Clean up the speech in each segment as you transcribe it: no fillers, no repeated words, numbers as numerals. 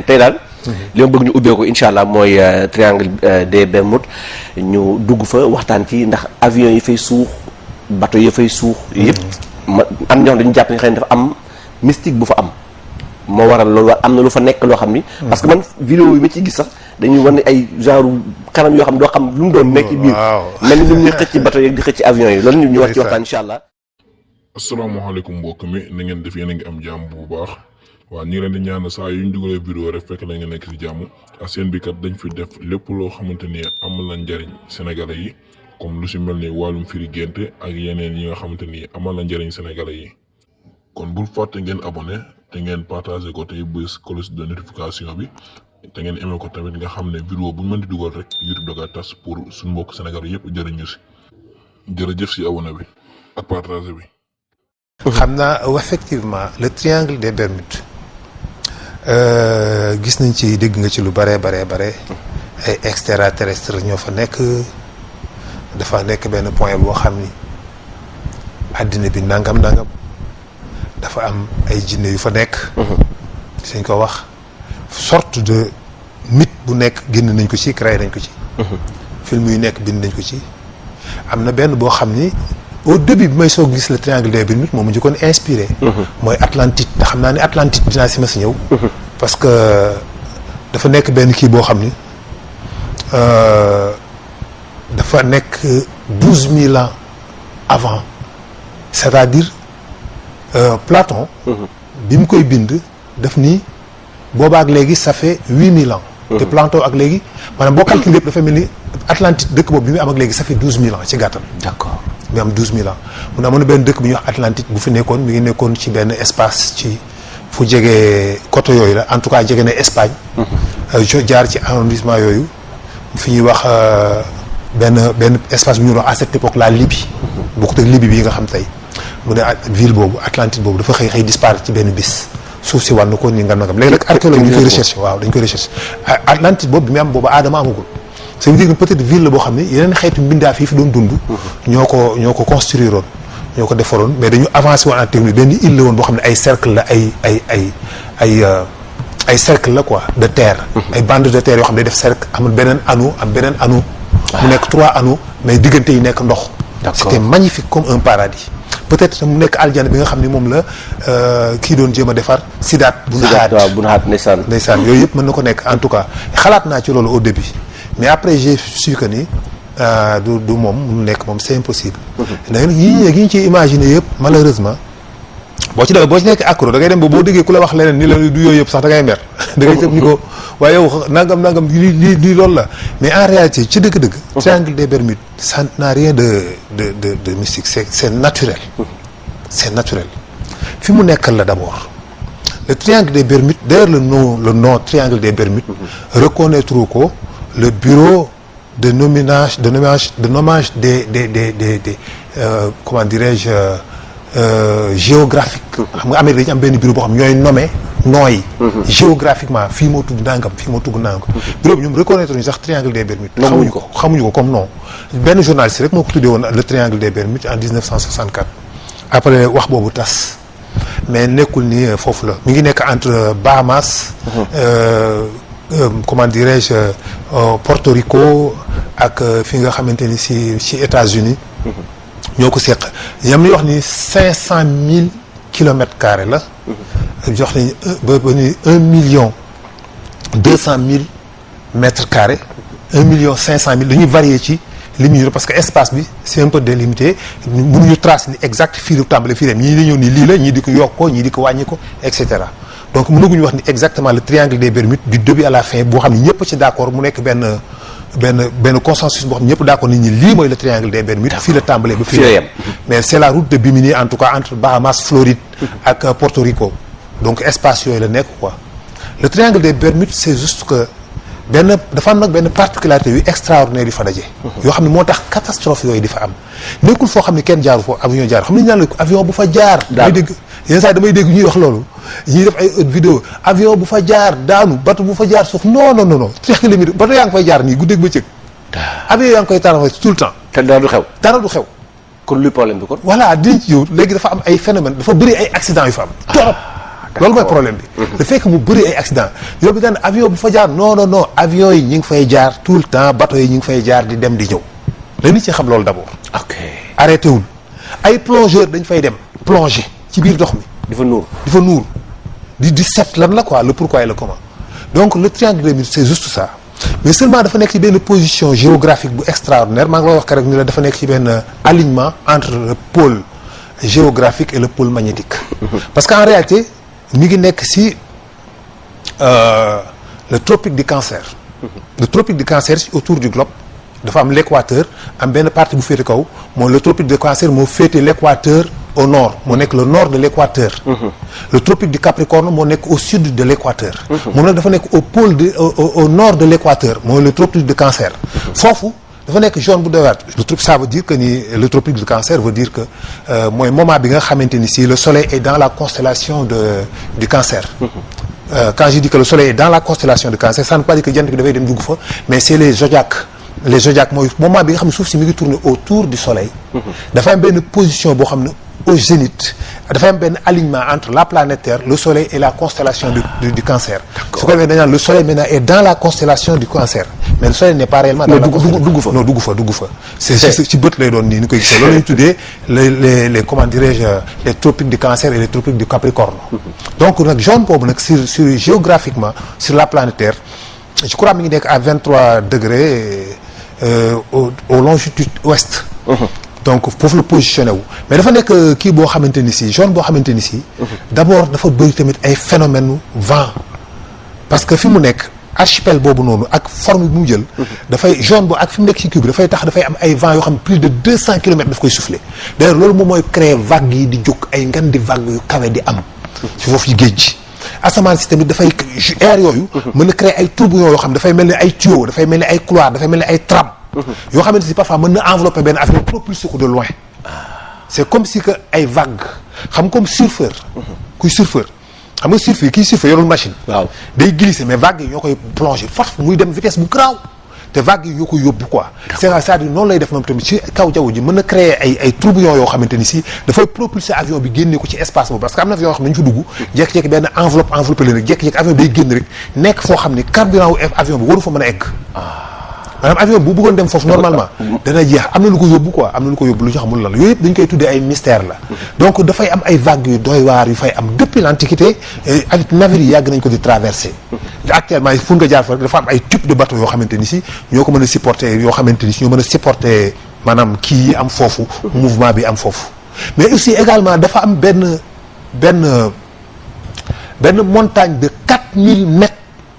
tey daal. li ma bëgg ñu ubbee ko incha allah mooy triangle des Bermudes ñu dugg fa waxtaan ci ndax avion yi fay suux bateau yi fay suux yëpp. am ñoo dañu jàpp ne xëy na dafa am mystique bu fa am. moo waral loolu am na lu fa nekk loo xam ni. parce que man vidéo yi ma ciy gis sax dañuy wane ay genre kanam yoo xam ne doo xam lu mu doon nekk ci biir. mel ni lu ñuy xëcc ci bateau yi di xëcc ci avion yi loolu ñu wax ci waxtaan incha allah. asalaamaaleykum mbokk mi na ngeen def yéen a ngi am jàmm bu baax waaw ñu ngi leen di ñaan saa yu ñu dugalee vidéo rek fekk na nga nekk ci jàmm ak seen bi kat dañ fi def lépp loo xamante ni amal na njariñ sénégalais yi comme lu si mel ni wàllum firi génte ak yeneen yi nga xamante ni amal na njariñ sénégalais yi kon bul fàtte ngeen abonné te ngeen partagé ko tey bés cloche de notification bi te ngeen aimé ko tamit nga xam ne vidéo bu ñu mën di dugal rek YouTube da koy tas pour suñu mbokk sénégalais yëpp jëriñu si jërëjëf si abonné bi ak partagé bi. xam naa effectivement le triangle des Bermudes gis nañ ci dégg nga ci lu bare ay extraterrestres ñoo fa nekk dafa nekk benn point boo xam ni àddina bi nangam dafa am ay jinne yu fa nekk. suñ ko wax sorte de mythe bu nekk génn nañ ko ci créé nañ ko ci. film yu nekk bind nañ ko ci am na benn boo xam ni. au début bi may soog gis le triangle des Bermudes moom mu njëkkoon inspiré. mooy Atlantide te xam naa ne Atlantide dinaa si ma si ñëw. parce que dafa nekk benn kii boo xam ni dafa nekk 12 000 ans avant c'est-à-dire Platon. bi mu koy bind daf ni boobaak léegi ça fait 8 000 ans. te Platon ak léegi maanaam boo calculé lépp dafa mel ni Atlantide dëkk boobu bi muy am ak léegi ça fait 12 000 ans ci gàttal. d'accord. mi am 12 000 ans mun amoon na benn dëkk bu ñuy wax Atlantide bu fi nekkoon mi ngi nekkoon ci benn espace ci fu jege côté yooyu la en tout cas jege na Espagne. jaar ci arrondissement yooyu fi ñuy wax benn espace bu ñuy wax à cette époque la Libye. bokkut ak Libye bii nga xam tey mu ne ville boobu Atlantide boobu dafa xëy disparaître ci benn bis suuf si wàllu ko ni nga nagam léegi nag archéologue ñu koy recherché waaw dañ koy recherché Atlantide boobu bi mu am boobu aadama amagul. ça veut dire que peut-être ville la boo xam ne yeneen xeetu mbindaaf yi fi doon dund. ñoo ko construire woon ñoo ko defaroon mais dañu avancé woon en technique benn île la woon boo xam ne ay cercle la ay cercle la quoi de terre. ay bandes de terre yoo xam ne day def cercle amul beneen anneau am beneen anneau. mu nekk 3 anneaux mais diggante yi nekk ndox. c'était magnifique comme un paradis. peut-être mu nekk aljana bi nga xam ne moom la kii doon jéem a defar Sidaat bu naxaat ndeysaan yooyu yëpp mën na ko nekk en tout cas xalaat naa ci loolu au début. mais après j'ai su que ni du moom mu nekk moom c'est impossible. da nga yi ñu ciy imaginer yëpp malheureusement boo ci nekk accro da ngay dem ba boo déggee ku la wax leneen ni la du yooyu yëpp sax da ngay mer. da ngay tëb ni ko waaye yow nangam lii loolu la mais en réalité ci dëgg-dëgg. triangle des Bermudes ça n'a rien de mystique c'est naturel. c'est naturel fi mu nekkal la d'abord. le triangle des Bermudes d'ailleurs le nom triangle des Bermudes. reconnaître ko. le bureau de nommage des comment dirais-je géographique. xam nga Amérique dañu am benn bureau boo xam ñooy nommé nooy. géographiquement fii moo tudd nangam fii moo tudd nangam. bureau bi ñoom reconnaître ñu sax triangle des Bermudes. xamuñu ko comme non. benn journaliste rek moo ko tuddee woon le triangle des Bermudes en 1964. après wax boobu tas mais nekkul ni foofu la mi ngi nekk entre Bahamas. comment dirais-je Porto Rico ak fi nga xamante ni ci États-Unis ñoo ko seq yam ni wax ni 500 000 kilomètres carrés la. jox nañ ba ni 1,2 million mètres carrés 1,5 million dañuy varier ci li mu parce que espace bi c'est un peu délimité mënuñu tracer ni exact fii lu tàmbale fii dem ñii dañoo ni lii la ñii di ko yokk ko ñii di ko wàññi ko et cetera. donc mënaguñu wax ni exactement le triangle des Bermudes du début à la fin boo xam ne ñëpp ci d'accord mu nekk benn consensus boo xam ne ñëpp d'accord nit ñi lii mooy le triangle des Bermudes fii la tàmbalee ba fii la yem mais c'est la route de Bimini en tout cas entre Bahamas Floride ak Porto Rico donc espace yooyu la nekk quoi. le triangle des Bermudes c'est juste que dafa am nag benn particularité yu extraordinaire yu fa daje. yoo xam ne moo tax catastrophe yooyu di fa am nekkul foo xam ne kenn jaaru foofu avion jaar xam nañu naan la avion bu fa jaar. damay dégg yenn saa damay dégg ñuy wax loolu. ñuy def ay vidéo avion bu fa jaar daanu bateau bu fa jaar suuf non triangle des Bermudes bateau yaa ngi fay jaar nii guddeeg bëccëg. avion yaa ngi koy taal tout le temps. te dara du xew. dara du xew. kon luy problème bi kon. voilà dinañ ci yow léegi dafa am ay phénomène dafa bëri ay accidents yu fa am. trop loolu mooy problème bi. le fait que mu bëri ay accident yow bi daan avion bu fa jaar non avion yi ñi ngi fay jaar tout le temps bateau yi ñi ngi fay jaar di dem di ñëw la nit ci xam loolu d'abord. ok arrêté wul ay plongeur dañ fay dem plonger ci biir ndox mi. di fa nuur di set lan la quoi le pourquoi et le comment donc le triangle des Bermudes c'est juste ça mais seulement dafa nekk ci benn position géographique bu extraordinaire maa ngi lay wax rek ni la dafa nekk ci benn alignement entre le pôle géographique et le pôle magnétique. parce qu'en réalité mi ngi nekk ci le tropique du Cancer. le tropique du Cancer autour du globe dafa am l'équateur am benn partie bu féete kaw mooy le tropique du Cancer moo féete l'équateur au nord moo nekk le nord de l'équateur. le tropique du Capricorne moo nekk au sud de l'équateur. moom nag dafa nekk au pôle au nord de l'équateur mooy le tropique du Cancer. foofu dafa nekk zone bu doy waar le tropique ça veut dire que ni le tropique du Cancer veut dire que mooy moment bi nga xamante ni si le soleil est dans la constellation du Cancer. quand je dis que le soleil est dans la constellation du Cancer ça ne veut pas dire que jant bi dafay dem dugg fa mais c'est les zodiaques mooy moment bi nga xam ne suuf si mi ngi tourner autour du soleil. dafa am benn position boo xam ne au zénith dafa am benn alignement entre la planète Terre le soleil et la constellation du Cancer. su ko defee dañu naan le soleil maintenant est dans la constellation du Cancer mais le soleil n'est pas réellement. dans la constellation non dugg fa. c'est ci bët lay doon nii ni koy gisee loolu la ñuy tuddee les comment dirais-je les tropiques du Cancer et les tropiques du Capricorne. donc nag zone boobu nag sur géographiquement sur la planète Terre je crois mi ngi nekk à 23 degrés au longitude ouest. donc foofu la positionné wu mais dafa nekk kii boo xamante ni si zone boo xamante ni si. d'abord dafa bëri tamit ay phénomènes vent parce que fi mu nekk archipel boobu noonu ak forme bi mu jël. dafay zone ak fi mu nekk ci kii bi dafay tax dafay am ay vent yoo xam ne plus de 200 kilomètres daf koy souffler d'ailleurs loolu moom mooy créer vagues yi di jóg ay ngan di vagues yu kawe di am. ci foofu ci géej gi. asamaan si tamit dafay air yooyu. mën na créer ay tourbillons yoo xam dafay mel ni ay tuyaux dafay mel ni ay couloirs dafay mel ni ay trames. yoo xamante si parfois mën na envelopper benn avion propulser ko de loin. c'est comme si que ay vagues xam comme surfeur. kuy surfeur xam nga surfeur kiy surfeur yorul machine. waaw day glisser mais vagues yi ñoo koy plonger force muy dem vitesse bu garaaw te vagues yi ñoo koy yóbbu quoi. c'est-à-dire noonu lay def moom tamit ci kaw jaww ji mën na créer ay tourbillons yoo xamante ni si dafay propulser avion bi génne ko ci espace boobu parce que am na avion yoo xam ne dañu fa dugg jékki-jékki benn enveloppé leen rek jékki-jékki avion bi day génn rek nekk foo xam ni carburant wu avion bi waru fa mën a egg. maanaam avion bu bëggoon dem foofu normalement dana jeex am na lu ko yóbbu quoi am na lu ko yóbbu lu ñu xamul lan la yooyu yëpp dañu koy tuddee ay mystère la donc dafay am ay vagues yu doy waar yu fay am depuis l'antiquité avec navires yi yàgg nañ ko di traverser actuellement pour nga jaar fa rek dafa am ay types de bateaux yoo xamante ni si ñoo ko mën a supporter yoo xamante ni si ñoo mën a supporter maanaam kii yi am foofu mouvement bi am foofu mais aussi également dafa am benn montagne de 4000 mètres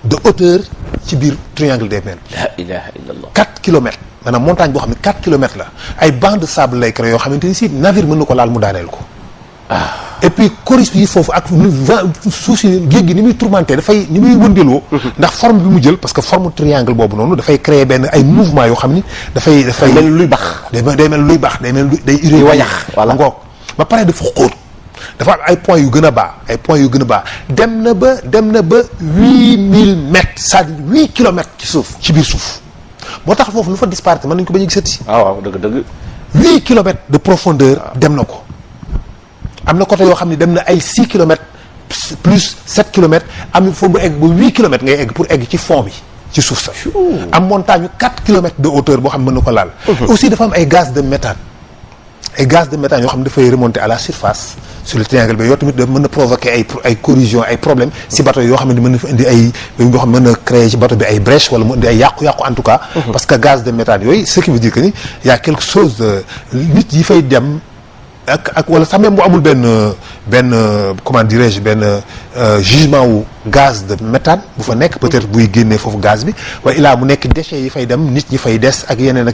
de hauteur ci biir triangle des Bermudes. la ilaha illallah. 4 kilomètres maanaam montagne boo xam ne 4 kilomètres la ay bancs de sable lay créé yoo xamante ni si navire mën na ko laal mu daaneel ko. et puis corniche yi foofu ak suuf si géej gi ni muy tourmenté dafay ni muy wëndeeloo. ndax forme bi mu jël parce que forme triangle boobu noonu dafay créer benn ay mouvement yoo xam ni dafay. mel luy bax. day mel luy bax day mel day urée. wayax voilà ngoog ba pare dafa xóot. dafa am ay points yu gën a baax dem na ba 8000 mètres c'est-à-dire 8 kilomètres ci suuf ci biir suuf moo tax foofu lu fa disparaître mën nañu ko bañ a gisati. waaw dëgg 8 kilomètres de profondeur. dem na ko am na côté yoo xam ne dem na ay 6 kilomètres plus 7 kilomètres am na foofu bu egg ba 8 kilomètres ngay egg pour egg ci fond bi ci suuf sa am montagne yu 4 kilomètres de hauteur boo xam ne mën na ko laal. aussi dafa am ay gaz de méthane. ay gaz de méthane yoo xam ne dafay remonter à la surface sur le triangle bi yoo tamit mën na provoquer ay corrosion ay problèmes si bateau yoo xam ne mën na fa indi ay yoo xam ne mën na créer ci bateau bi ay brèche wala mu indi ay yàqu-yàqu en tout cas. parce que gaz de méthane yooyu ce qui veut dire que ni y a quelque chose nit yi fay dem ak wala sax même bu amul benn comment dirais-je benn jugement wu gaz de méthane bu fa nekk peut-être buy génnee foofu gaz bi waaye ilaa mu nekk déchets yi fay dem nit ñi fay des ak yeneen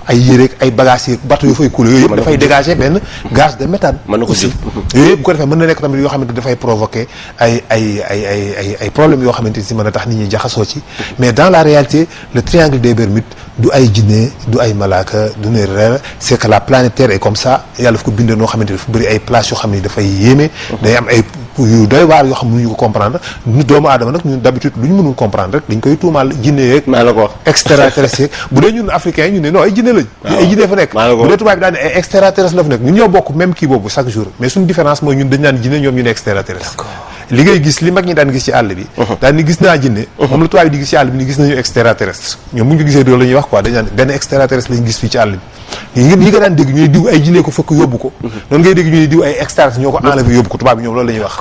ay yéreeg ay bagages yi bateau yu fay couler yooyu yëpp dafay dégager benn gaz de méthane aussi yooyu yëpp bu ko defee mën na nekk tamit yoo xamante dafay provoquer ay problèmes yoo xamante si mën a tax nit ñi jaxasoo ci mais dans la réalité le triangle des Bermudes du ay jinne du ay malaaka du ne reer c'est que la planète Terre est comme ça yàlla daf ko bindee noo xamante dafa bëri ay places yoo xam ne dafay yéeme day am ay yu doy waar yoo xam ne mënuñu ko comprendre ñu doomu aadama nag ñun d'habitude lu ñu mënul comprendre rek dañ koy tuumaal jinne yeeg extraterrestre yeeg bu dee ñun africains yi ñu ne non ay jinne lañ ay jinne fa nekk bu dee tubaab bi daan ne ay extraterrestre la fa nekk ñun ñoo bokk même kii boobu chaque jour mais suñu différence mooy ñun dañ naan jinne ñoom ñu ne extraterrestre li ngay gis li mag ñi daan gis ci àll bi daan ni gis naa jinne moom la tubaab yi di gis ci àll bi ni gis nañu extraterrestre ñoom bu ñu ko gisee loolu la ñuy wax quoi dañ naan benn extraterrestre lañu gis fii ci àll bi yi nga daan dégg ñu ne diw ay jinne ko fëkk yóbbu ko noonu ngay dégg ñu ne diw ay extraterrestre ñoo ko enlevé yóbbu ko tubaab yi ñoom loolu la ñuy wax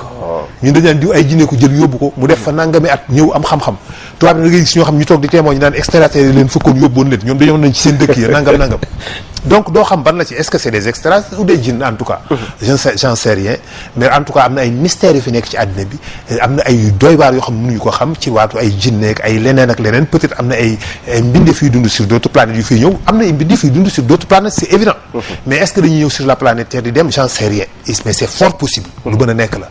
ñun dañ naan diw ay jinne ko jël yóbbu ko mu def fa nangami at ñëw am xam-xam tubaab yi da ngay gis ñoo xam ñu toog di témoin ñu naan extraterrestre leen fëkkoon yóbboon leen ñoom dañoo nañ ci seen dëkk yi nangam donc doo xam ban la ci est-ce que c'est des extraterrestres ou des djinns en tout cas j'en sais rien mais en tout cas am na ay mystères yu fi nekk ci àddina bi am na ay doy waar yoo xam ne mënuñu ko xam ci waatu ay jinne ak ay leneen ak leneen peut-être am na ay mbindeef yuy dund sur d'autres planètes yu fiy ñëw am na ay mbindeef yuy dund sur d'autres planètes c'est évident mais est-ce que dañuy ñëw sur la planète Terre di dem j'en sais rien mais c'est fort possible lu mën a nekk la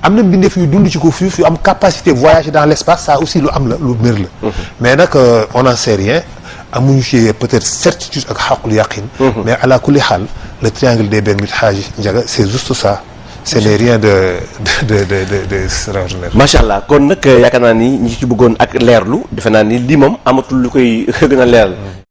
am na mbindeef yuy dund ci ko suuf yu am capacité voyager dans l'espace ça aussi lu am la lu mér la mais nag on n'en sait rien amuñu ci peut-être certitude ak xaqul yaqin mais ala kulli xaal le triangle des Bermudes Hadji Ndiaga c'est juste ça ce n'est rien de extraordinaire. macha allah kon nag yaakaar naa ni ñi ci bëggoon ak leerlu defe naa ni lii moom amatul lu koy gën a leeral